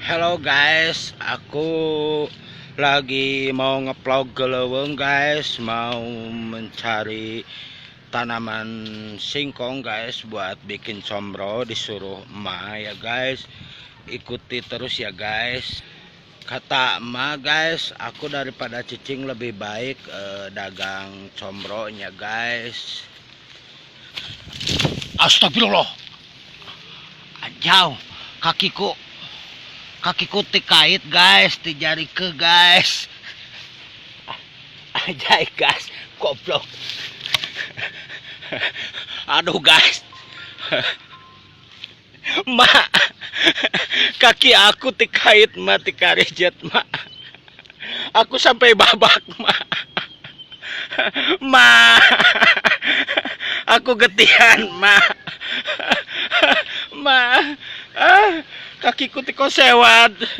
Halo guys, aku lagi mau ngevlog ke Leweng guys, mau mencari tanaman singkong guys buat bikin combro, disuruh emak ya guys. Ikuti terus ya guys. Kata emak guys, aku daripada cicing lebih baik dagang combronya guys. Astagfirullah. Jauh kakiku tikait guys, ti jari ke guys. Ajay guys, goblok. Aduh guys. Mak, kaki aku tikait mati karejet mak. Aku sampai babak mak. Mak, aku getian mak. Mak, kakiku tiko sewat.